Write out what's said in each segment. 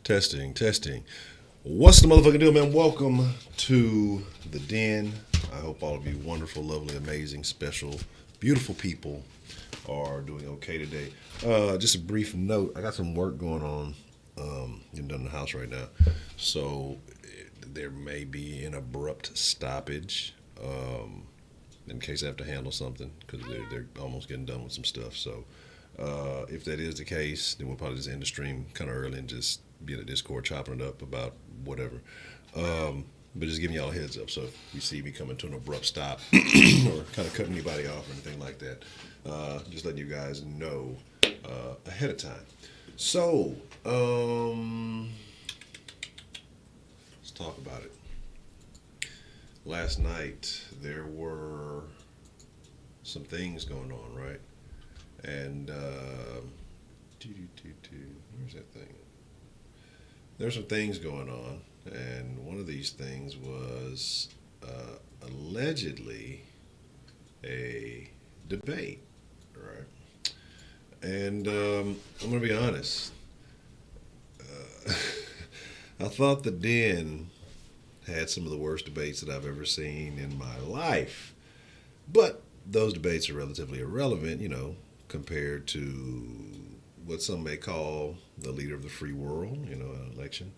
Testing, testing. What's the motherfucking deal, man? Welcome to the den. I hope all of you wonderful, lovely, amazing, special, beautiful people are doing okay today. Just a brief note. I got some work going on getting done in the house right now. So there may be an abrupt stoppage in case I have to handle something because they're almost getting done with some stuff. So if that is the case, then we'll probably just end the stream kind of early and just be in the Discord chopping it up about whatever. But just giving y'all a heads up. So if you see me coming to an abrupt stop or kind of cutting anybody off or anything like that, just letting you guys know ahead of time. So let's talk about it. Last night there were some things going on, right? And where's that thing? There's some things going on, and one of these things was allegedly a debate, right? And I'm gonna be honest. I thought the Den had some of the worst debates that I've ever seen in my life, but those debates are relatively irrelevant, compared to what some may call the leader of the free world, an election.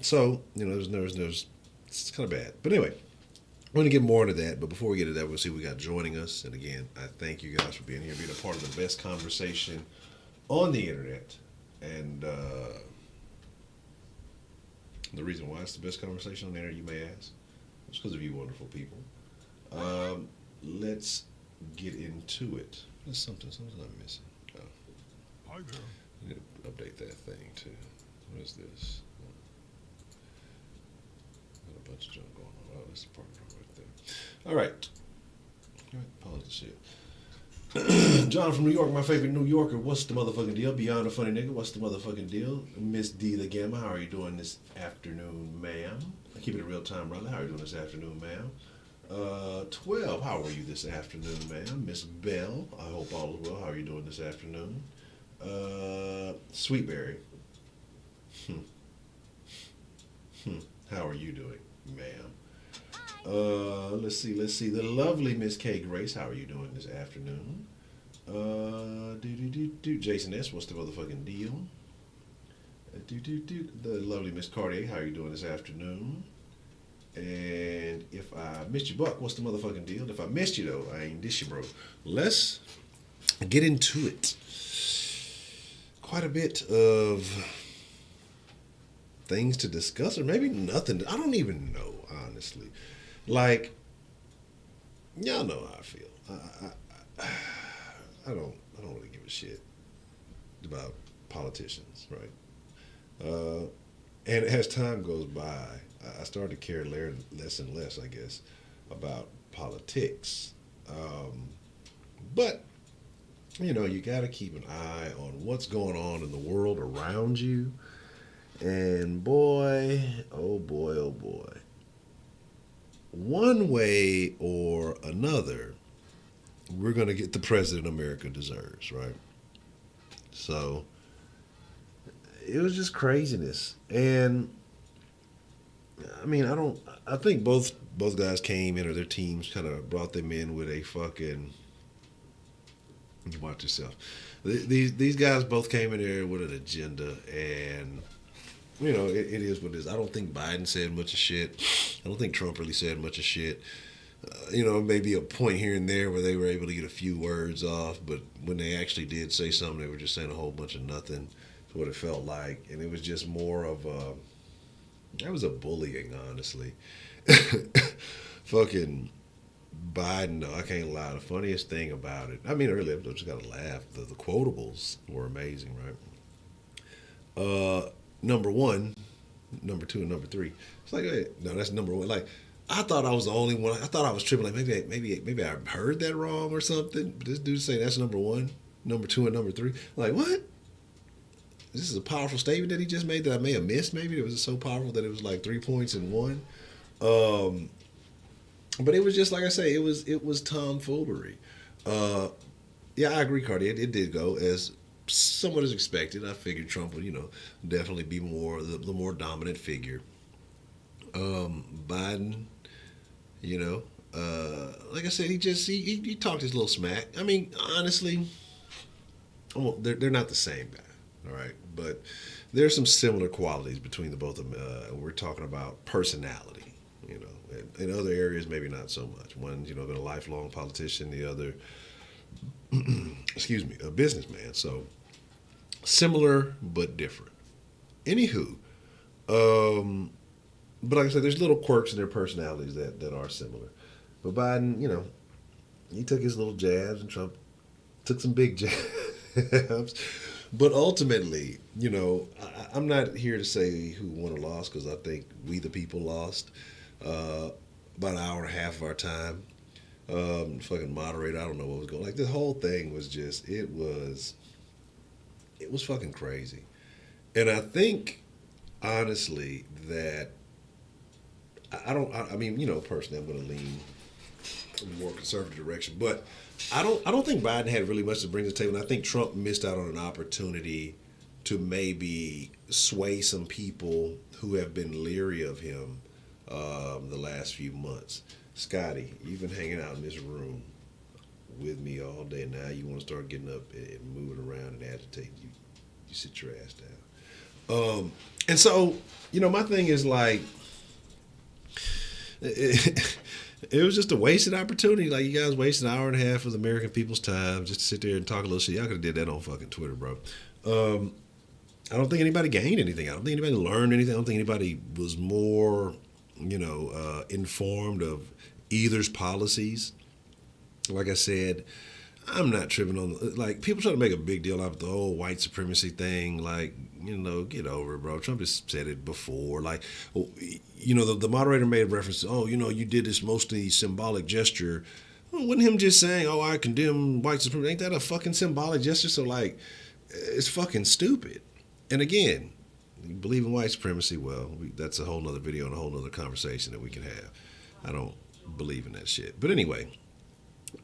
So, there's it's kind of bad. But anyway, we're going to get more into that. But before we get to that, we'll see who we got joining us. And again, I thank you guys for being here, being a part of the best conversation on the internet. And the reason why it's the best conversation on the internet, you may ask, it's because of you wonderful people. Let's get into it. There's something I'm missing. Oh. I need to update that thing too. What is this? Got a bunch of junk going on. Oh, that's the part right there. All right. Pause the shit. John from New York, my favorite New Yorker. What's the motherfucking deal? Beyond a funny nigga. What's the motherfucking deal? Miss D the Gamma, how are you doing this afternoon, ma'am? I keep it in real time, brother. How are you doing this afternoon, ma'am? 12, how are you this afternoon, ma'am? Miss Bell, I hope all is well. How are you doing this afternoon? Sweetberry. How are you doing, ma'am? Let's see. The lovely Miss K Grace, how are you doing this afternoon? Jason S, what's the motherfucking deal? The lovely Miss Cartier, how are you doing this afternoon? And if I missed you, Buck, what's the motherfucking deal? If I missed you, though, I ain't dish you, bro. Let's get into it. Quite a bit of things to discuss, or maybe nothing. I don't even know, honestly. Like, y'all know how I feel. I don't really give a shit about politicians, right? And as time goes by, I started to care less and less, I guess, about politics. But, you got to keep an eye on what's going on in the world around you. And boy, oh boy, oh boy. One way or another, we're going to get the president America deserves, right? So, it was just craziness. And I mean, I think both guys came in, or their teams kind of brought them in with a fucking, watch yourself. These guys both came in there with an agenda, and it is what it is. I don't think Biden said much of shit. I don't think Trump really said much of shit. Maybe a point here and there where they were able to get a few words off, but when they actually did say something, they were just saying a whole bunch of nothing. That's what it felt like, and it was just more of that was a bullying, honestly. Fucking Biden, though, I can't lie. The funniest thing about it, I mean, earlier, I just got to laugh. The quotables were amazing, right? Number one, number two, and number three. It's like, hey, no, that's number one. Like, I thought I was the only one. I thought I was tripping. Like, maybe I heard that wrong or something. But this dude saying that's number one, number two, and number three. I'm like, what? This is a powerful statement that he just made that I may have missed. Maybe it was so powerful that it was like 3 points in one. But it was just like I say, it was tomfoolery. Yeah, I agree, Cardi. It did go as somewhat as expected. I figured Trump would, definitely be the more dominant figure. Biden, you know, like I said, he talked his little smack. I mean, honestly, well, they're not the same guy, all right, but there's some similar qualities between the both of them. We're talking about personality, you know. In other areas, maybe not so much. One's been a lifelong politician, the other, excuse me, a businessman. So similar but different. Anywho, but like I said, there's little quirks in their personalities that are similar. But Biden, he took his little jabs, and Trump took some big jabs. But ultimately, I'm not here to say who won or lost because I think we the people lost about an hour and a half of our time. Fucking moderator, I don't know what was going. Like the whole thing was just it was fucking crazy, and I think honestly that I don't. I mean, personally, I'm going to lean in a more conservative direction, but I don't think Biden had really much to bring to the table. And I think Trump missed out on an opportunity to maybe sway some people who have been leery of him the last few months. Scotty, you've been hanging out in this room with me all day. Now you want to start getting up and moving around and agitating. You sit your ass down. And so, my thing is like, it was just a wasted opportunity. Like, you guys wasted an hour and a half of the American people's time just to sit there and talk a little shit. Y'all could have did that on fucking Twitter, bro. I don't think anybody gained anything. I don't think anybody learned anything. I don't think anybody was more, informed of either's policies. Like I said, I'm not tripping on, like, people try to make a big deal out of the whole white supremacy thing. Like, get over it, bro. Trump has said it before. Like, the moderator made a reference to, you did this mostly symbolic gesture. Well, wasn't him just saying, I condemn white supremacy? Ain't that a fucking symbolic gesture? So, like, it's fucking stupid. And again, you believe in white supremacy, well, that's a whole nother video and a whole nother conversation that we can have. I don't believe in that shit. But anyway,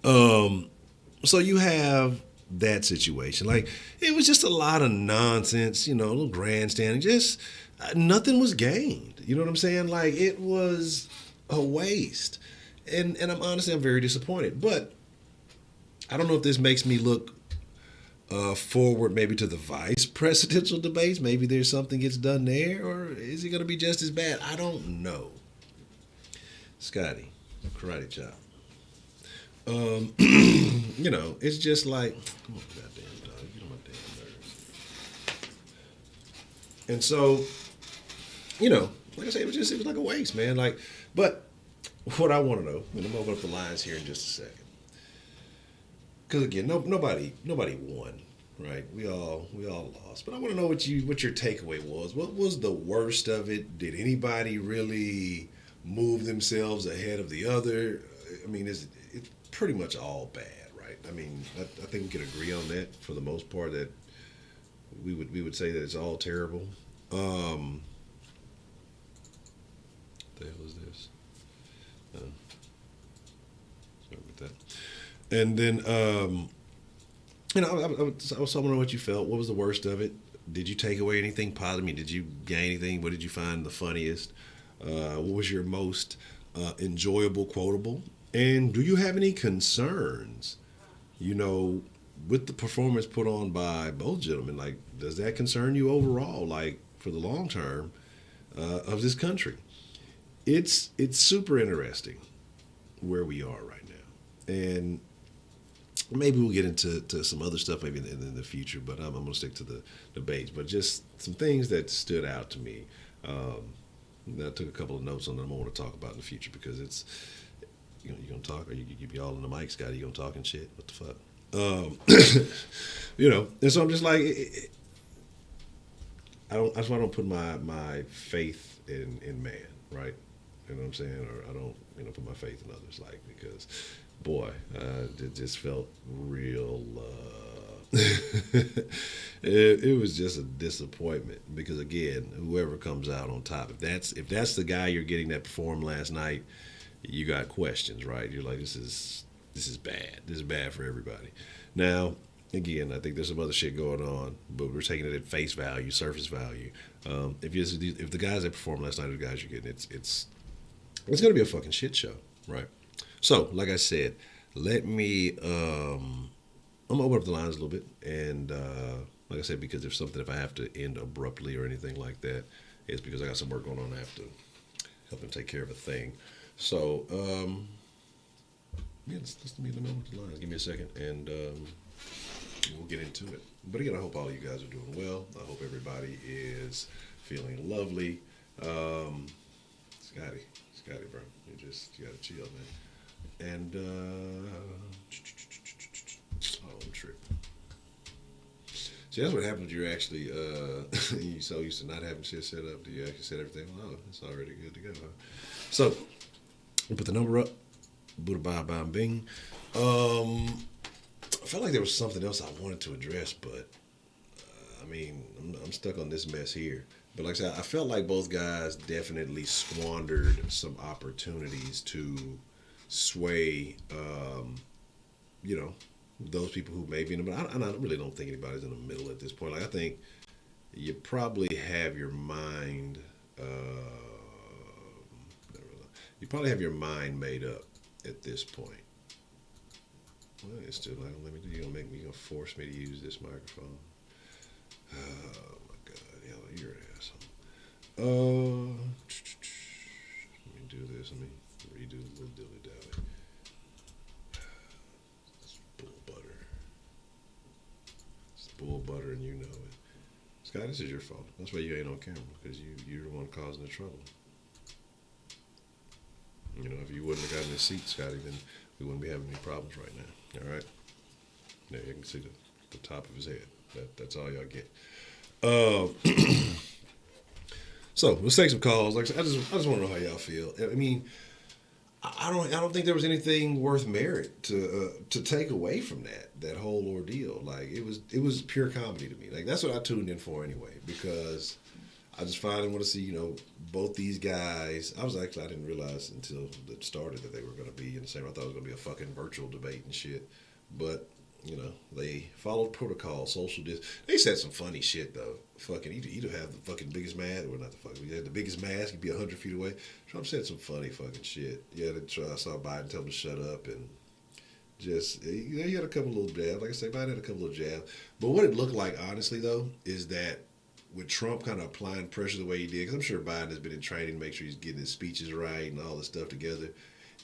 so you have that situation. Like, it was just a lot of nonsense, a little grandstanding. Just nothing was gained. You know what I'm saying? Like, it was a waste. And I'm very disappointed. But I don't know if this makes me look forward maybe to the vice presidential debates. Maybe there's something gets done there, or is it going to be just as bad? I don't know. Scotty, karate chop. It's just like, come on, goddamn dog, get on my damn nerves. And so, like I said, it was like a waste, man. Like, but what I want to know, and I'm gonna open up the lines here in just a second, because again, nobody won, right? We all lost. But I want to know what your takeaway was. What was the worst of it? Did anybody really move themselves ahead of the other? I mean, it's pretty much all bad, right? I mean, I think we could agree on that for the most part, that we would say that it's all terrible. What the hell is this? Sorry about that. And then, I was wondering what you felt. What was the worst of it? Did you take away anything positive? I mean, did you gain anything? What did you find the funniest? What was your most enjoyable quotable? And do you have any concerns, with the performance put on by both gentlemen? Like, does that concern you overall, like, for the long term of this country? It's super interesting where we are right now. And maybe we'll get into some other stuff maybe in the future, but I'm going to stick to the debates. But just some things that stood out to me. I took a couple of notes on them I want to talk about in the future, because it's, you gonna talk, or you be all in the mic, Scotty? You gonna talk and shit? What the fuck? And so I'm just like, that's why I don't put my faith in man, right? You know what I'm saying? Or I don't, put my faith in others, like, because, boy, it just felt real. It was just a disappointment, because again, whoever comes out on top, if that's the guy you're getting that performed last night, you got questions, right? You're like, this is bad. This is bad for everybody. Now, again, I think there's some other shit going on, but we're taking it at face value, surface value. If the guys that performed last night are the guys you're getting, it's gonna be a fucking shit show, right? So, like I said, let me. I'm gonna open up the lines a little bit, and like I said, because if something, if I have to end abruptly or anything like that, it's because I got some work going on. I have to help them take care of a thing. So, yeah, let's meet in the middle of the lines. Give me a second, and we'll get into it. But again, I hope all you guys are doing well. I hope everybody is feeling lovely. Scotty, bro, you gotta chill, man. And oh, I'm tripping. See, that's what happens when you're actually you so used to not having shit set up. Do you actually set everything? Oh, it's already good to go. Huh? So, we'll put the number up. Buddha bye bye bing. I felt like there was something else I wanted to address, but I mean, I'm stuck on this mess here. But like I said, I felt like both guys definitely squandered some opportunities to sway, you know, those people who may be in the middle. I really don't think anybody's in the middle at this point. Like, I think you probably have your mind, you probably have your mind made up at this point. Well, it's still not gonna let me do. You're gonna force me to use this microphone. Oh my God, you're an asshole. Let me do this. Let me redo the little dilly dally. It's bull butter. It's bull butter, and you know it. Scott, this is your fault. That's why you ain't on camera, because you're the one causing the trouble. You know, if you wouldn't have gotten this seat, Scotty, then we wouldn't be having any problems right now. All right. Now you can see the top of his head. That's all y'all get. So let's take some calls. Like I just want to know how y'all feel. I mean, I don't think there was anything worth merit to take away from that whole ordeal. Like it was pure comedy to me. Like that's what I tuned in for anyway, because I just finally want to see, both these guys. I didn't realize until it started that they were going to be in the same. I thought it was going to be a fucking virtual debate and shit. But, they followed protocol, social distance. They said some funny shit, though. Fucking, either have the fucking biggest mask, or not the fucking, you had the biggest mask, you'd be 100 feet away. Trump said some funny fucking shit. Yeah, I saw Biden tell him to shut up, and just, he had a couple little jabs. Like I say, Biden had a couple little jabs. But what it looked like, honestly, though, is that with Trump kind of applying pressure the way he did, because I'm sure Biden has been in training to make sure he's getting his speeches right and all this stuff together,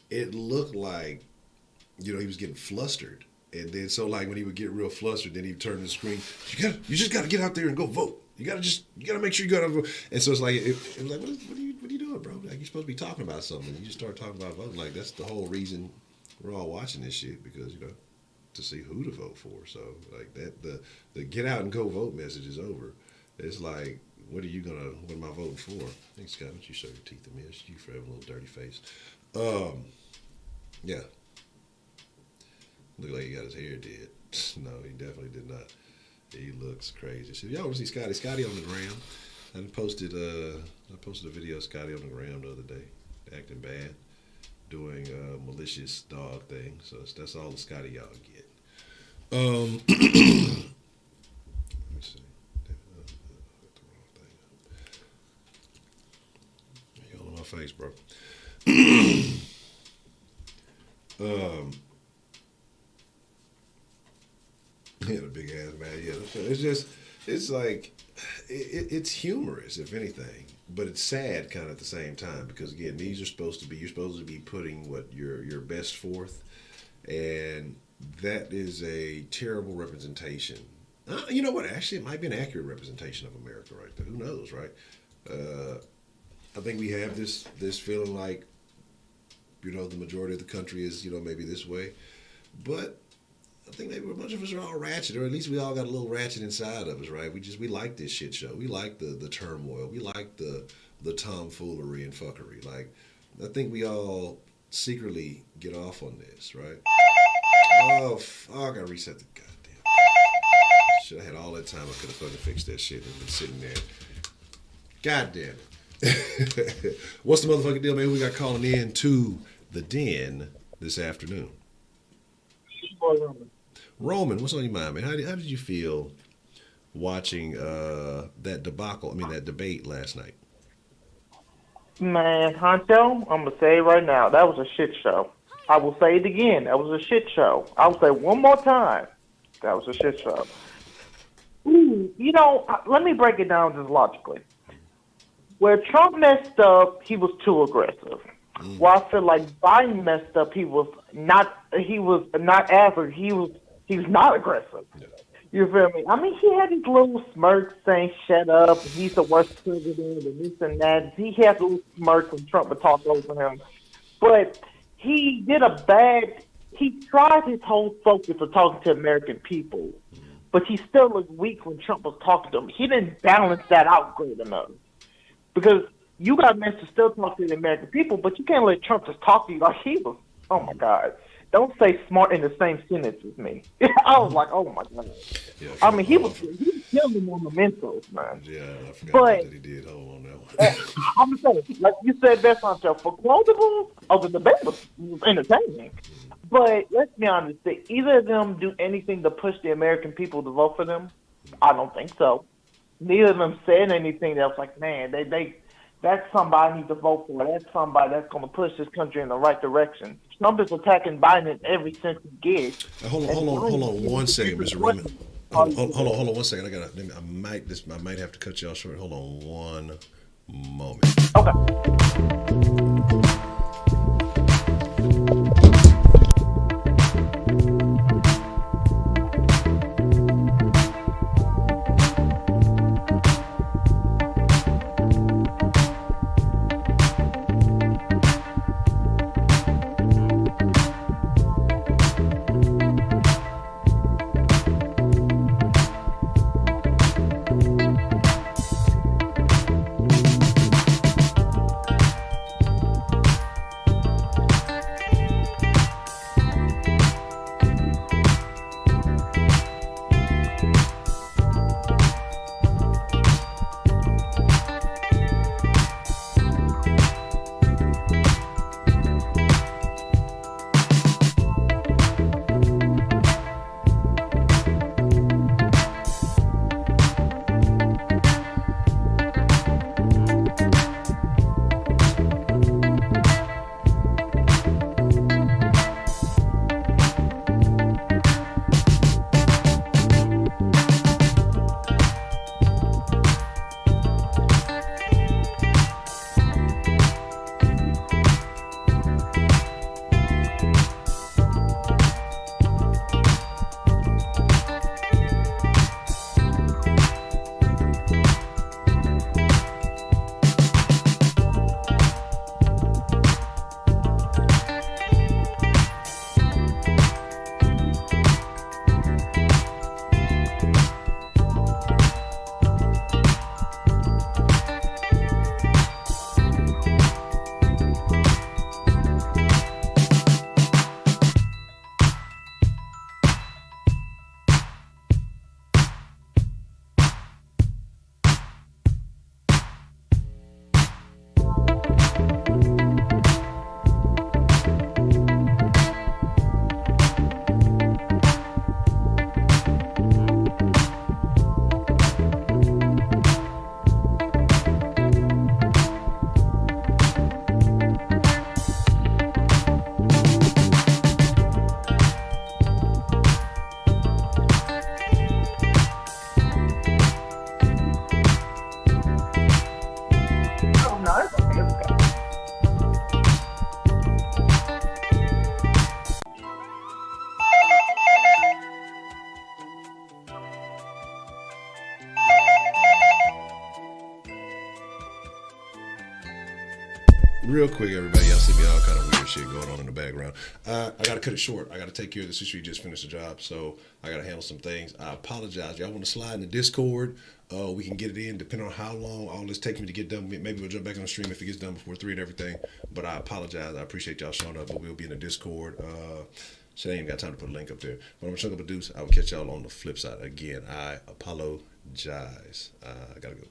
it looked like, he was getting flustered. And then so like when he would get real flustered, then he'd turn to the screen, you just gotta get out there and go vote. You gotta make sure you go out and vote. And so it's like, it was like, what are you doing, bro? Like, you're supposed to be talking about something. You just start talking about voting. Like, that's the whole reason we're all watching this shit, because, to see who to vote for. So like the get out and go vote message is over. It's like, what am I voting for? Thanks, Scott. Don't you show your teeth at me? It's you for having a little dirty face. Yeah. Looked like he got his hair did. No, he definitely did not. He looks crazy. So y'all want to see Scotty? Scotty on the gram. I posted a video of Scotty on the gram the other day, acting bad, doing a malicious dog thing. So that's all the Scotty y'all get. Let me see. You're all in my face, bro. Yeah, the big ass man. Yeah, it's like, it's humorous, if anything, but it's sad kind of at the same time, because again, you're supposed to be putting your best forth, and that is a terrible representation. You know what? Actually, it might be an accurate representation of America right there. Who knows, right? I think we have this feeling like, the majority of the country is, maybe this way, but I think maybe a bunch of us are all ratchet, or at least we all got a little ratchet inside of us, right? We like this shit show. We like the turmoil. We like the tomfoolery and fuckery. Like, I think we all secretly get off on this, right? Oh, I gotta reset the goddamn. Shit, I had all that time. I could have fucking fixed that shit and been sitting there. God damn it. What's the motherfucking deal, man? Who we got calling in to the den this afternoon? Roman, what's on your mind, man? How did you feel watching that debacle? I mean, that debate last night. Man, Honcho, I'm gonna say it right now. That was a shit show. I will say it again. That was a shit show. I will say it one more time. That was a shit show. Ooh, let me break it down just logically. Where Trump messed up, he was too aggressive. Mm. Where I feel like Biden messed up, he was not as he was not aggressive. Yeah. You feel me? I mean, he had his little smirk saying "shut up," and he's the worst president, and this and that. He had little smirk when Trump would talk over him, but he did a bad. He tried his whole focus of talking to American people, but he still looked weak when Trump was talking to him. He didn't balance that out good enough because you got men to still talk to the American people, but you can't let Trump just talk to you like he was. Oh my God! Don't say smart in the same sentence as me. I was like, oh my God. Yeah, I mean, he was killing them on the mentals, man. yeah, I forgot about But that. He did hold on that uh, one. I'm gonna say, like you said, best on show for quotables. Oh, the debate was entertaining. But let's be honest, did either of them do anything to push the American people to vote for them? I don't think so. Neither of them said anything that was like, man, that's somebody I need to vote for. That's somebody that's going to push this country in the right direction. Trump is attacking Biden in every sense he gets. And Hold Biden on is one second, giving Mr. Roman. questions. All you can Hold do. on one second. I might have to cut you off short. Hold on one moment. Okay. Oh, no, it's okay. It's okay. Real quick, everybody, y'all see me all kind of weird shit going on in the background. I got to cut it short. I got to take care of this issue. You just finished the job, so I got to handle some things. I apologize. Y'all want to slide in the Discord? We can get it in depending on how long all this takes me to get done. Maybe we'll jump back on the stream if it gets done before 3 and everything. But I apologize. I appreciate y'all showing up, but we'll be in the Discord. Shit, I ain't got time to put a link up there. But I'm going to chunk up a deuce. I will catch y'all on the flip side. Again, I apologize. I got to go.